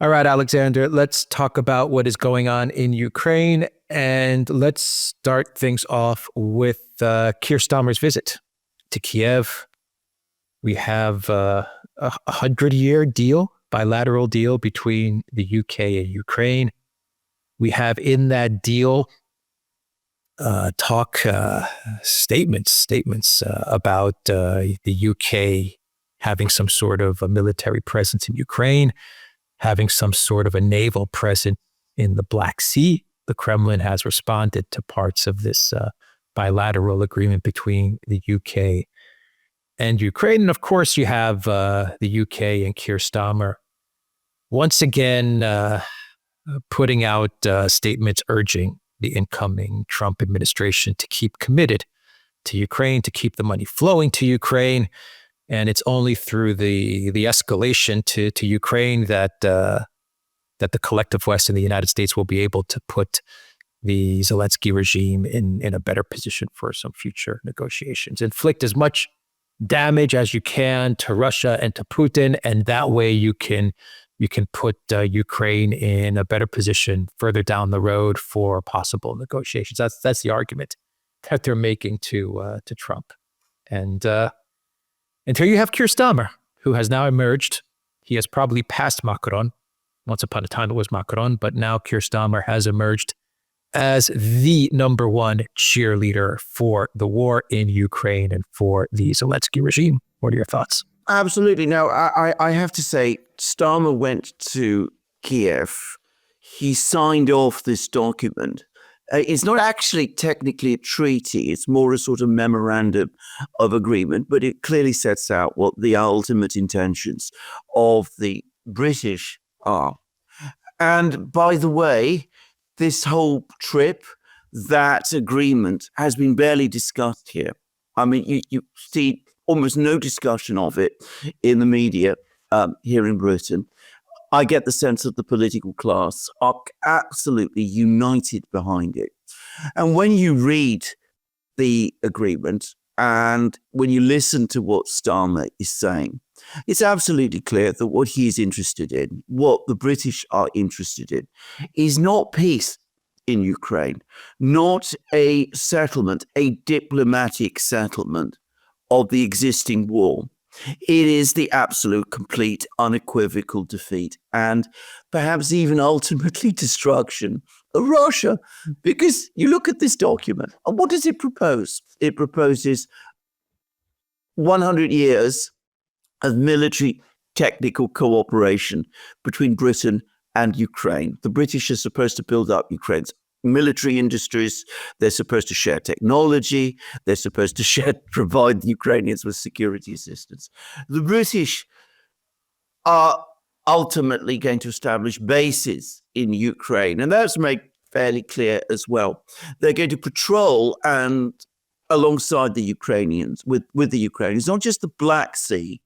All right, Alexander, let's talk about what is going on in Ukraine. And let's start things off with Keir Starmer's visit to Kiev. We have a 100-year deal, bilateral deal between the UK and Ukraine. We have in that deal statements about the UK having some sort of a military presence in Ukraine, having some sort of a naval presence in the Black Sea. The Kremlin has responded to parts of this bilateral agreement between the UK and Ukraine. And of course, you have the UK and Keir Starmer once again putting out statements urging the incoming Trump administration to keep committed to Ukraine, to keep the money flowing to Ukraine. And it's only through the escalation to Ukraine that the collective West and the United States will be able to put the Zelensky regime in a better position for some future negotiations. Inflict as much damage as you can to Russia and to Putin, and that way you can put Ukraine in a better position further down the road for possible negotiations. That's the argument that they're making to Trump. And here you have Keir Starmer, who has now emerged. He has probably passed Macron. Once upon a time it was Macron, but now Keir Starmer has emerged as the number one cheerleader for the war in Ukraine and for the Zelensky regime. What are your thoughts? Absolutely. Now, I have to say, Starmer went to Kiev. He signed off this document. It's not actually technically a treaty. It's more a sort of memorandum of agreement, but it clearly sets out what the ultimate intentions of the British are. And by the way, this whole trip, that agreement has been barely discussed here. I mean, you see almost no discussion of it in the media here in Britain. I get the sense that the political class are absolutely united behind it. And when you read the agreement and when you listen to what Starmer is saying, it's absolutely clear that what he is interested in, what the British are interested in, is not peace in Ukraine, not a settlement, a diplomatic settlement of the existing war. It is the absolute, complete, unequivocal defeat and perhaps even ultimately destruction of Russia. Because you look at this document, and what does it propose? It proposes 100 years of military technical cooperation between Britain and Ukraine. The British are supposed to build up Ukraine's military industries. They're supposed to share technology. They're supposed to provide the Ukrainians with security assistance. The British are ultimately going to establish bases in Ukraine, and that's made fairly clear as well. They're going to patrol and alongside the Ukrainians, with the Ukrainians, not just the Black Sea,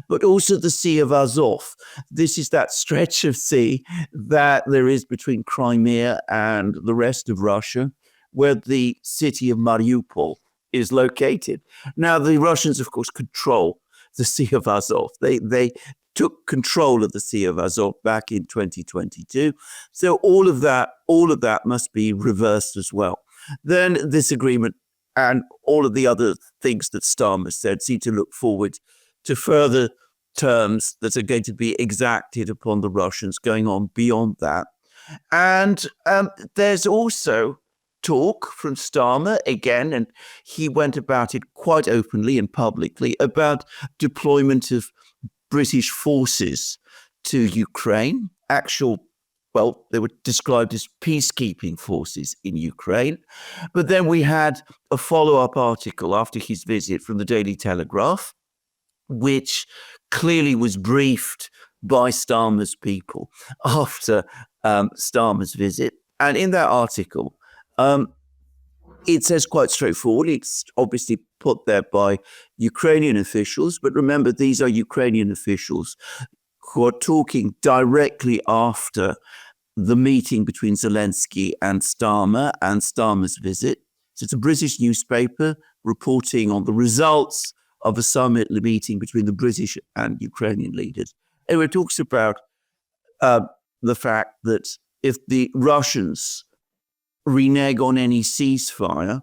but also the Sea of Azov. This is that stretch of sea that there is between Crimea and the rest of Russia, where the city of Mariupol is located. Now, the Russians, of course, control the Sea of Azov. They took control of the Sea of Azov back in 2022. So all of that must be reversed as well. Then this agreement and all of the other things that Starmer said seem to look forward to further terms that are going to be exacted upon the Russians going on beyond that. And there's also talk from Starmer again, and he went about it quite openly and publicly, about deployment of British forces to Ukraine, they were described as peacekeeping forces in Ukraine. But then we had a follow-up article after his visit from the Daily Telegraph, which clearly was briefed by Starmer's people after Starmer's visit. And in that article, it says quite straightforward, it's obviously put there by Ukrainian officials, but remember, these are Ukrainian officials who are talking directly after the meeting between Zelensky and Starmer's visit. So it's a British newspaper reporting on the results of a summit meeting between the British and Ukrainian leaders. And it talks about the fact that if the Russians renege on any ceasefire,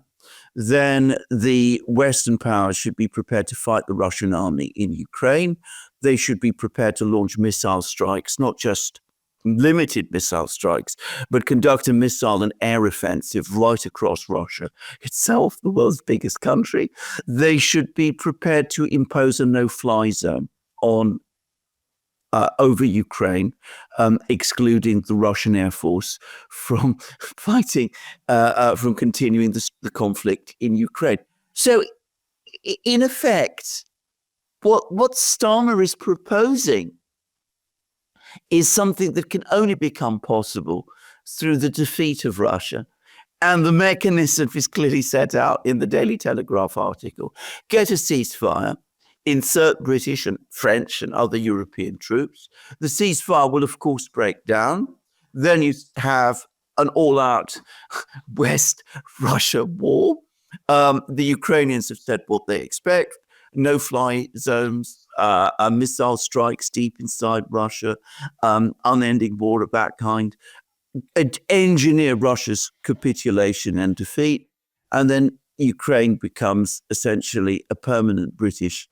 then the Western powers should be prepared to fight the Russian army in Ukraine. They should be prepared to launch missile strikes, not just limited missile strikes, but conduct a missile and air offensive right across Russia itself, the world's biggest country. They should be prepared to impose a no-fly zone on over Ukraine, excluding the Russian Air Force from fighting, from continuing the conflict in Ukraine. So, in effect, what Starmer is proposing is something that can only become possible through the defeat of Russia. And the mechanism is clearly set out in the Daily Telegraph article. Get a ceasefire, insert British and French and other European troops. The ceasefire will, of course, break down. Then you have an all-out West-Russia war. The Ukrainians have said what they expect. No-fly zones, missile strikes deep inside Russia, unending war of that kind. Engineer Russia's capitulation and defeat. And then Ukraine becomes essentially a permanent British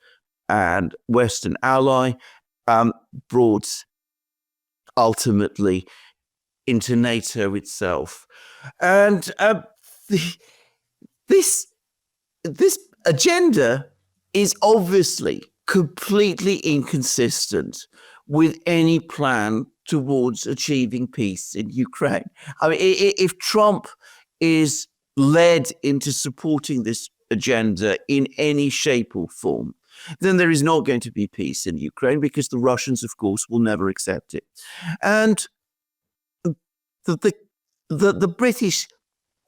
and Western ally, brought ultimately into NATO itself. And this agenda is obviously completely inconsistent with any plan towards achieving peace in Ukraine. I mean, if Trump is led into supporting this agenda in any shape or form, then there is not going to be peace in Ukraine, because the Russians, of course, will never accept it. And the British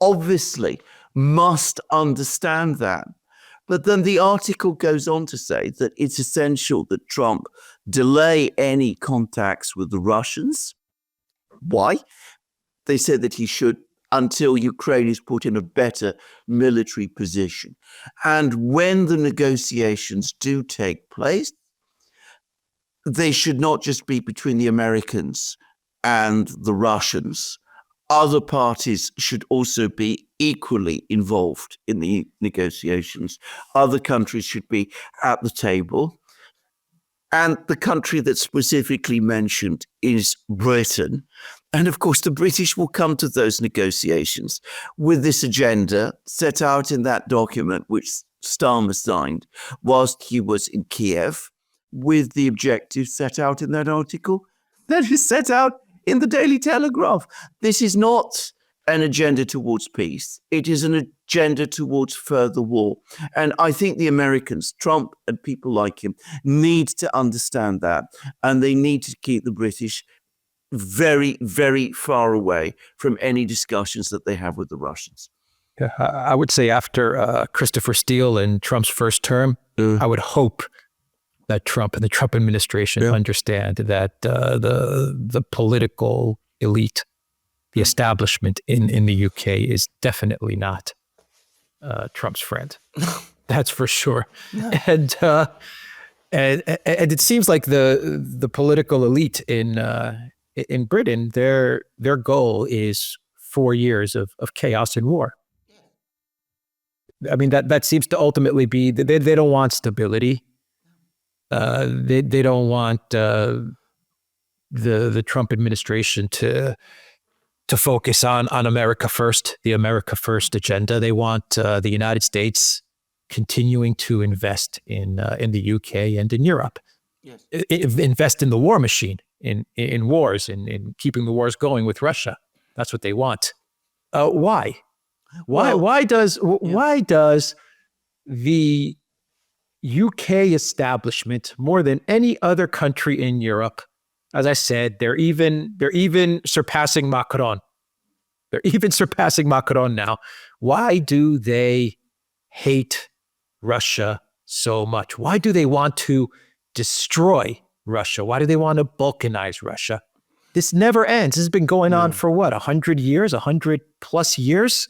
obviously must understand that. But then the article goes on to say that it's essential that Trump delay any contacts with the Russians. Why? They said that he should, until Ukraine is put in a better military position. And when the negotiations do take place, they should not just be between the Americans and the Russians. Other parties should also be equally involved in the negotiations. Other countries should be at the table. And the country that's specifically mentioned is Britain. And of course, the British will come to those negotiations with this agenda set out in that document, which Starmer signed whilst he was in Kiev, with the objectives set out in that article that is set out in the Daily Telegraph. This is not an agenda towards peace. It is an agenda towards further war. And I think the Americans, Trump and people like him, need to understand that. And they need to keep the British very, very far away from any discussions that they have with the Russians. Yeah, I would say after Christopher Steele in Trump's first term, I would hope that Trump and the Trump administration understand that the political elite, the establishment in the UK is definitely not Trump's friend. That's for sure. No. And it seems like the political elite in Britain, their goal is 4 years of chaos and war. I mean, that seems to ultimately be, they don't want stability. They don't want the Trump administration to focus on America first, the America first agenda. They want the United States continuing to invest in the UK and in Europe. Yes. Invest in the war machine, in wars, in keeping the wars going with Russia. That's what they want. Why? Why does the UK establishment, more than any other country in Europe, as I said, they're even surpassing Macron. They're even surpassing Macron now. Why do they hate Russia so much? Why do they want to destroy Russia? Why do they want to balkanize Russia? This never ends. This has been going on for what, 100 years, 100 plus years?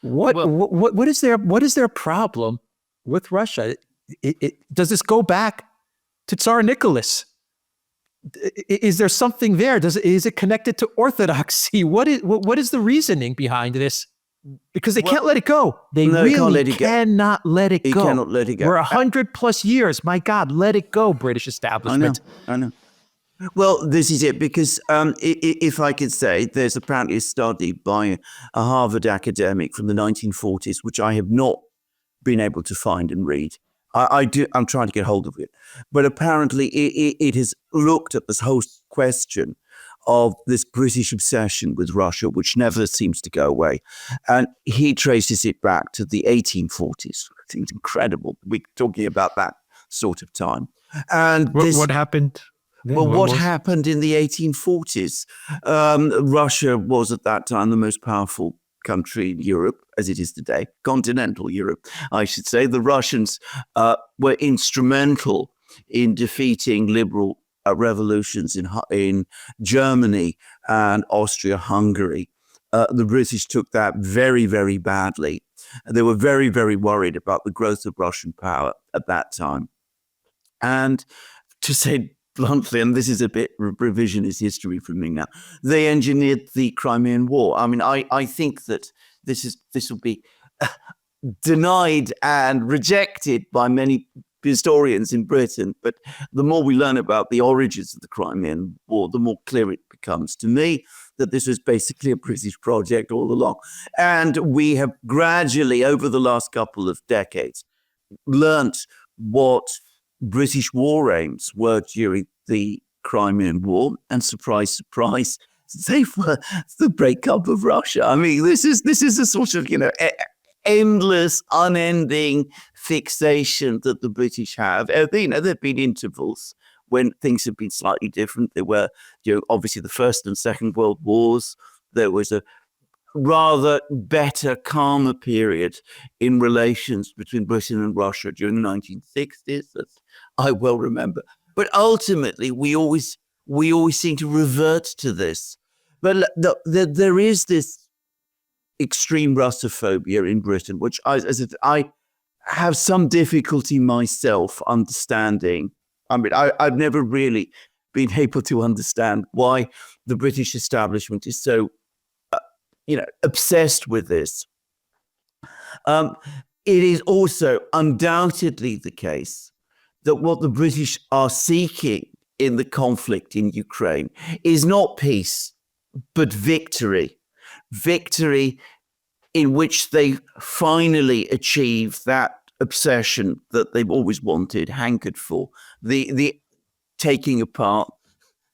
What is their problem with Russia? Does this go back to Tsar Nicholas? Is there something there? Is it connected to orthodoxy? What is the reasoning behind this? Because they can't let it go. They really cannot let it go. Cannot let it go. We're 100+ years. My God, let it go, British establishment. I know. Well, this is it, because if I could say, there's apparently a study by a Harvard academic from the 1940s, which I have not been able to find and read. I'm trying to get hold of it. But apparently it has looked at this whole question of this British obsession with Russia, which never seems to go away. And he traces it back to the 1840s. I think it's incredible. We're talking about that sort of time. And what happened? Well, what happened in the 1840s? Russia was at that time the most powerful country in Europe, as it is today, continental Europe, I should say. The Russians were instrumental in defeating liberal revolutions in Germany and Austria-Hungary. The British took that very, very badly. They were very, very worried about the growth of Russian power at that time. And to say bluntly, and this is a bit revisionist history from me now, they engineered the Crimean War. I mean, I think that this will be denied and rejected by many historians in Britain, but the more we learn about the origins of the Crimean War, the more clear it becomes to me that this was basically a British project all along. And we have gradually, over the last couple of decades, learnt what British war aims were during the Crimean War, and surprise, surprise, they were the breakup of Russia. I mean, this is a sort of endless, unending fixation that the British have. There have been intervals when things have been slightly different. There were, obviously the First and Second World Wars. There was a rather better, calmer period in relations between Britain and Russia during the 1960s, that I well remember. But ultimately, we always seem to revert to this. But there is this extreme Russophobia in Britain, which I have some difficulty myself understanding. I mean, I've never really been able to understand why the British establishment is so obsessed with this. It is also undoubtedly the case that what the British are seeking in the conflict in Ukraine is not peace, but victory. Victory in which they finally achieve that obsession that they've always wanted, hankered for, the taking apart,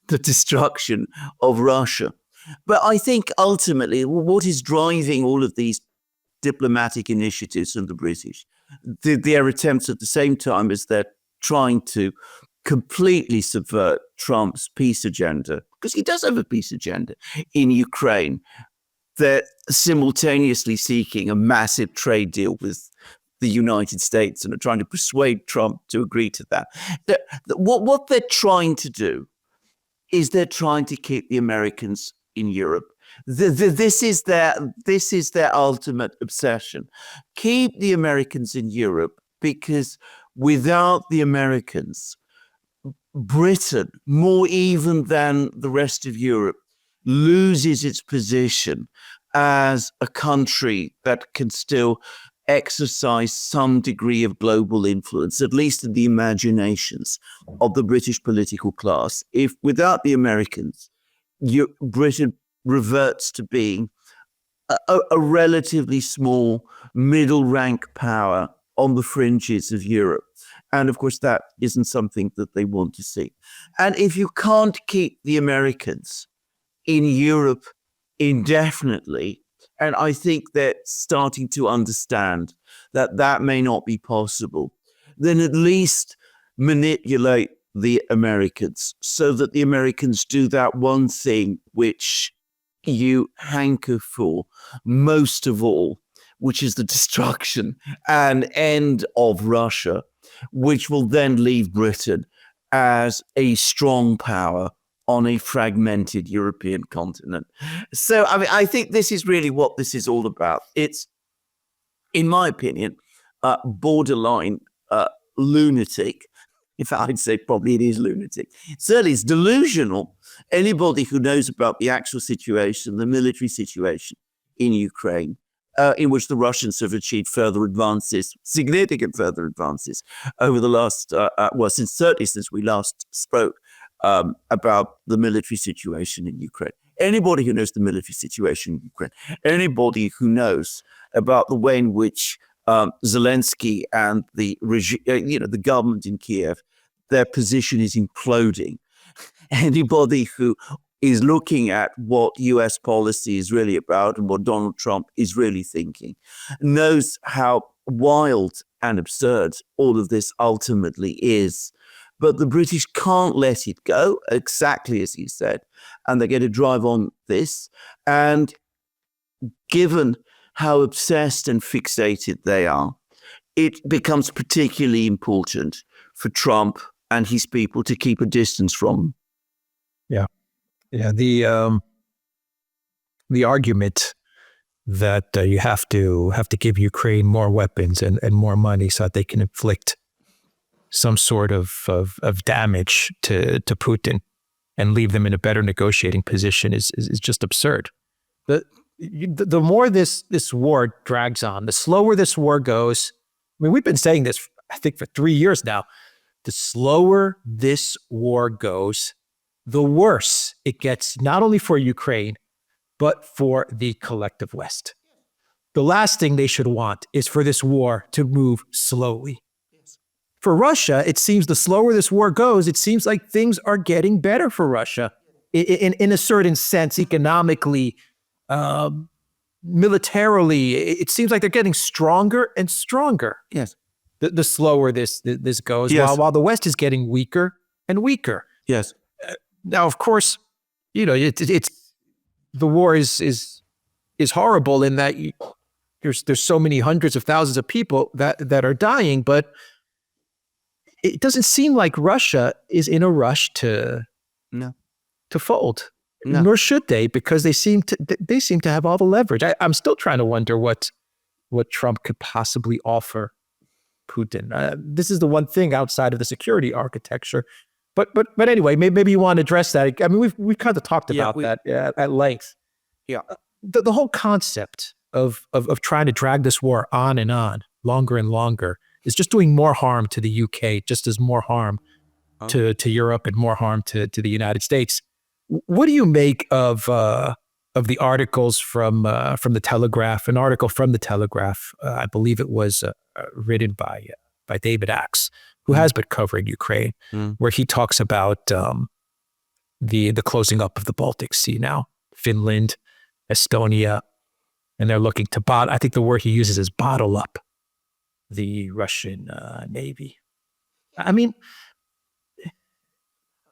the destruction of Russia. But I think ultimately what is driving all of these diplomatic initiatives from the British, their attempts at the same time as they're trying to completely subvert Trump's peace agenda, because he does have a peace agenda in Ukraine. They're simultaneously seeking a massive trade deal with the United States and are trying to persuade Trump to agree to that. What they're trying to do is they're trying to keep the Americans in Europe. This is their ultimate obsession. Keep the Americans in Europe, because without the Americans, Britain, more even than the rest of Europe, loses its position as a country that can still exercise some degree of global influence, at least in the imaginations of the British political class. If without the Americans, Britain reverts to being a relatively small middle rank power on the fringes of Europe. And of course, that isn't something that they want to see. And if you can't keep the Americans in Europe indefinitely, and I think they're starting to understand that that may not be possible, then at least manipulate the Americans so that the Americans do that one thing which you hanker for most of all, which is the destruction and end of Russia, which will then leave Britain as a strong power on a fragmented European continent. So, I mean, I think this is really what this is all about. It's, in my opinion, borderline lunatic In fact, I'd say probably it is lunatic. Certainly, it's delusional. Anybody who knows about the actual situation, the military situation in Ukraine, in which the Russians have achieved further advances, significant further advances over the last, certainly since we last spoke about the military situation in Ukraine. Anybody who knows the military situation in Ukraine, anybody who knows about the way in which Zelensky and the regime, the government in Kiev, their position is imploding. Anybody who is looking at what US policy is really about and what Donald Trump is really thinking knows how wild and absurd all of this ultimately is. But the British can't let it go, exactly as you said, and they're going to drive on this. And given how obsessed and fixated they are, it becomes particularly important for Trump and his people to keep a distance from them. Yeah. The argument that you have to give Ukraine more weapons and more money so that they can inflict some sort of damage to Putin and leave them in a better negotiating position is just absurd. The more this war drags on, the slower this war goes. I mean, we've been saying this, I think, for 3 years now. The slower this war goes, the worse it gets, not only for Ukraine, but for the collective West. The last thing they should want is for this war to move slowly. For Russia, it seems the slower this war goes, it seems like things are getting better for Russia in a certain sense, economically, militarily. It seems like they're getting stronger and stronger. Yes. The slower this goes, yes. while the West is getting weaker and weaker. Yes. Now, of course, it's the war is horrible in that there's so many hundreds of thousands of people that are dying, but it doesn't seem like Russia is in a rush to fold. No. Nor should they, because they seem to have all the leverage. I'm still trying to wonder what Trump could possibly offer Putin. This is the one thing outside of the security architecture. But anyway, maybe you want to address that. I mean, we've kind of talked about that at length. Yeah. The whole concept of trying to drag this war on and on, longer and longer, is just doing more harm to the UK, just as more harm to Europe and more harm to the United States. What do you make of the articles from the Telegraph? An article from the Telegraph, I believe it was written by David Axe, who has been covering Ukraine, where he talks about the closing up of the Baltic Sea now, Finland, Estonia, and they're looking to I think the word he uses is bottle up the Russian Navy. I mean,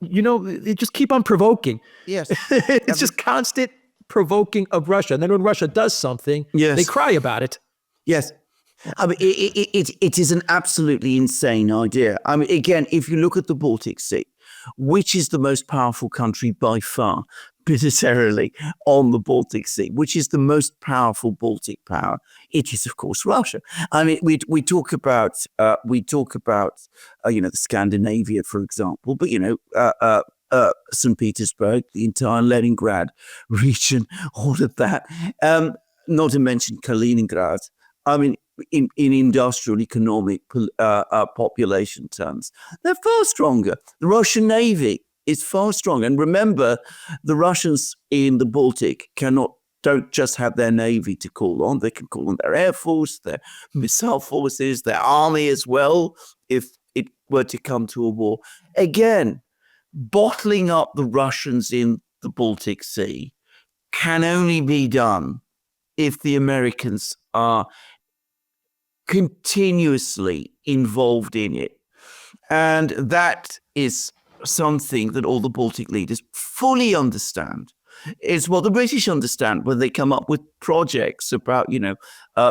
they just keep on provoking. Yes. It's just constant provoking of Russia. And then when Russia does something, they cry about it. Yes. I mean, it is an absolutely insane idea. I mean, again, if you look at the Baltic Sea, which is the most powerful country by far, militarily on the Baltic Sea, which is the most powerful Baltic power, it is, of course, Russia. I mean, we talk about the Scandinavia, for example, but St. Petersburg, the entire Leningrad region, all of that. Not to mention Kaliningrad. I mean, in industrial, economic, population terms, they're far stronger. The Russian Navy is far stronger. And remember, the Russians in the Baltic don't just have their Navy to call on. They can call on their Air Force, their missile forces, their army as well, if it were to come to a war. Again, bottling up the Russians in the Baltic Sea can only be done if the Americans are continuously involved in it. And that is something that all the Baltic leaders fully understand. It's what the British understand when they come up with projects about,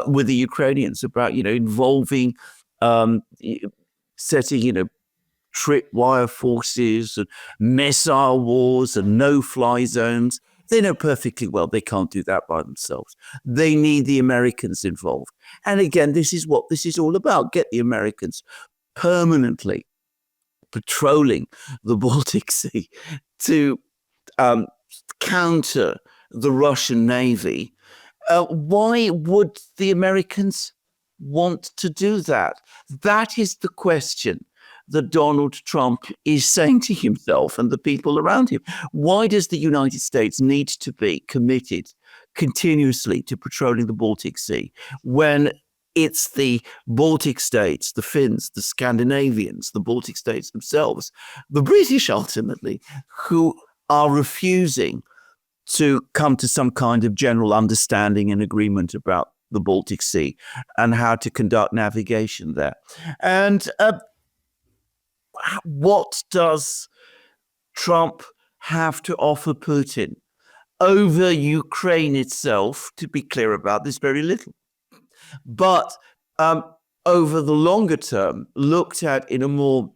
with the Ukrainians, about, involving, setting, tripwire forces and missile wars and no-fly zones. They know perfectly well they can't do that by themselves. They need the Americans involved. And again, this is what this is all about. Get the Americans permanently patrolling the Baltic Sea to counter the Russian Navy, why would the Americans want to do that? That is the question that Donald Trump is saying to himself and the people around him. Why does the United States need to be committed continuously to patrolling the Baltic Sea when it's the Baltic states, the Finns, the Scandinavians, the Baltic states themselves, the British ultimately, who are refusing to come to some kind of general understanding and agreement about the Baltic Sea and how to conduct navigation there? And what does Trump have to offer Putin? Over Ukraine itself, to be clear about this, very little. But over the longer term, looked at in a more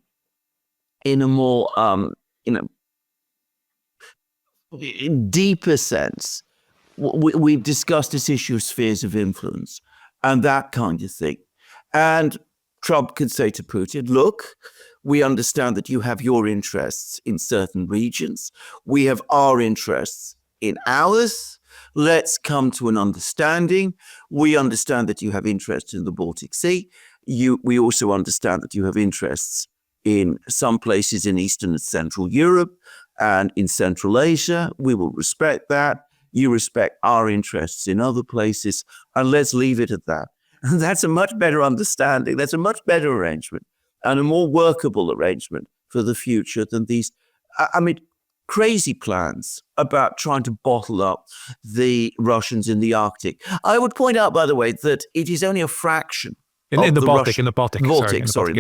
deeper sense, we've discussed this issue of spheres of influence and that kind of thing. And Trump can say to Putin, look, we understand that you have your interests in certain regions. We have our interests in ours. Let's come to an understanding. We understand that you have interests in the Baltic Sea. We also understand that you have interests in some places in Eastern and Central Europe and in Central Asia. We will respect that. You respect our interests in other places, and let's leave it at that. And that's a much better understanding. That's a much better arrangement and a more workable arrangement for the future than these, crazy plans about trying to bottle up the Russians in the Arctic. I would point out, by the way, that it is only a fraction in the Baltic. The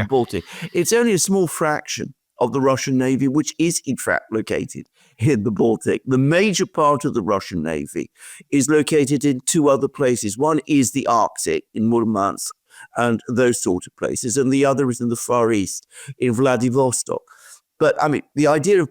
Baltic. It's only a small fraction of the Russian Navy, which is in fact located in the Baltic. The major part of the Russian Navy is located in two other places. One is the Arctic in Murmansk and those sort of places, and the other is in the Far East in Vladivostok. But the idea of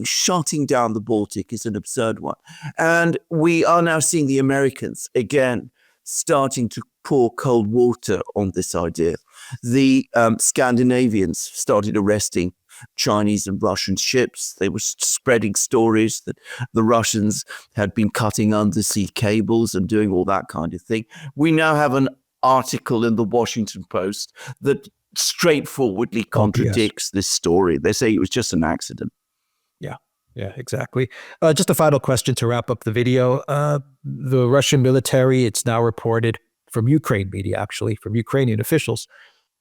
shutting down the Baltic is an absurd one. And we are now seeing the Americans again starting to pour cold water on this idea. The Scandinavians started arresting Chinese and Russian ships. They were spreading stories that the Russians had been cutting undersea cables and doing all that kind of thing. We now have an article in the Washington Post that straightforwardly contradicts this story. They say it was just an accident. Yeah, exactly. Just a final question to wrap up the video. The Russian military, it's now reported from Ukraine media, actually, from Ukrainian officials,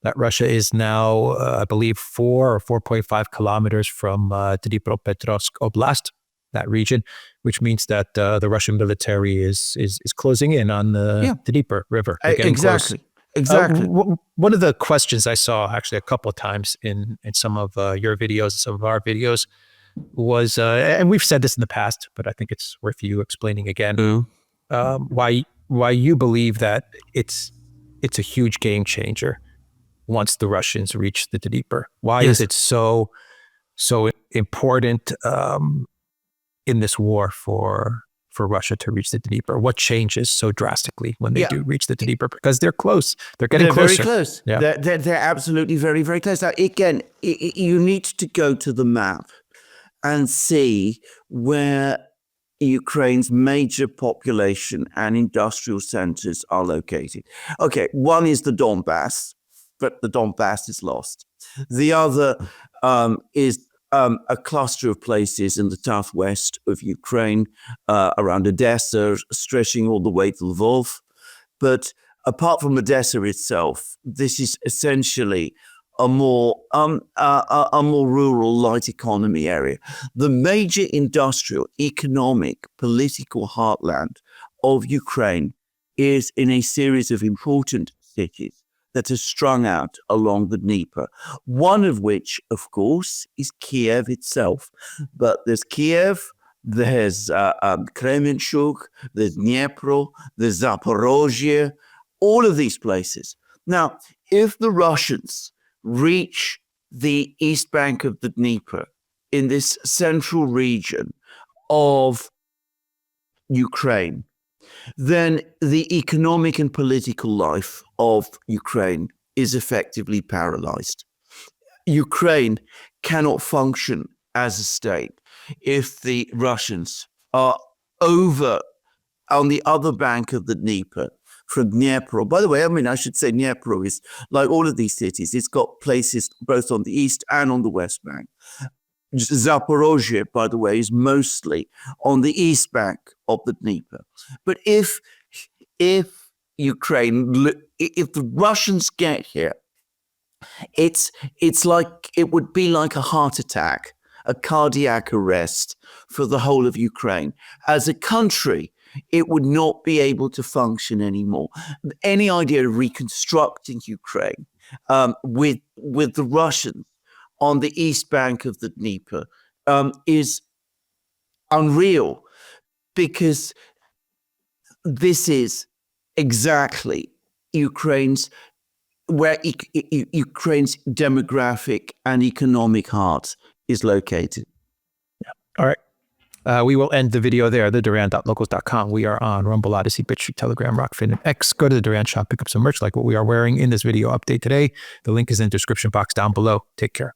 that Russia is now, I believe, 4 or 4.5 kilometers from Dnipropetrovsk Oblast, that region, which means that the Russian military is closing in on the Dnieper River. Exactly. Close. Exactly. One of the questions I saw actually a couple of times in some of your videos, some of our videos, was, and we've said this in the past, but I think it's worth you explaining again, why you believe that it's a huge game changer once the Russians reach the Dnieper. Why is it so important in this war for Russia to reach the Dnieper? What changes so drastically when they do reach the Dnieper? Because they're close. They're getting closer. Very close. Yeah. They're absolutely very, very close. Now, again, you need to go to the map and see where Ukraine's major population and industrial centers are located. Okay, one is the Donbass, but the Donbass is lost. The other is a cluster of places in the southwest of Ukraine, around Odessa, stretching all the way to Lvov. But apart from Odessa itself, this is essentially a more rural, light economy area. The major industrial, economic, political heartland of Ukraine is in a series of important cities that are strung out along the Dnieper. One of which, of course, is Kiev itself. But there's Kiev, there's Kremenchuk, there's Dnieper, there's Zaporozhye, all of these places. Now, if the Russians reach the east bank of the Dnieper in this central region of Ukraine, then the economic and political life of Ukraine is effectively paralyzed. Ukraine cannot function as a state if the Russians are over on the other bank of the Dnieper, from Dnieper. By the way, I mean, I should say Dnieper is like all of these cities. It's got places both on the east and on the west bank. Zaporozhye, by the way, is mostly on the east bank of the Dnieper. But if Ukraine, if the Russians get here, it's like it would be like a heart attack, a cardiac arrest for the whole of Ukraine. As a country, it would not be able to function anymore. Any idea of reconstructing Ukraine with the Russians on the east bank of the Dnieper is unreal, because this is exactly Ukraine's Ukraine's demographic and economic heart is located. All right. We will end the video there, the Duran.locals.com. We are on Rumble, Odyssey, BitStreet, Telegram, Rockfin, and X. Go to the Duran shop, pick up some merch like what we are wearing in this video update today. The link is in the description box down below. Take care.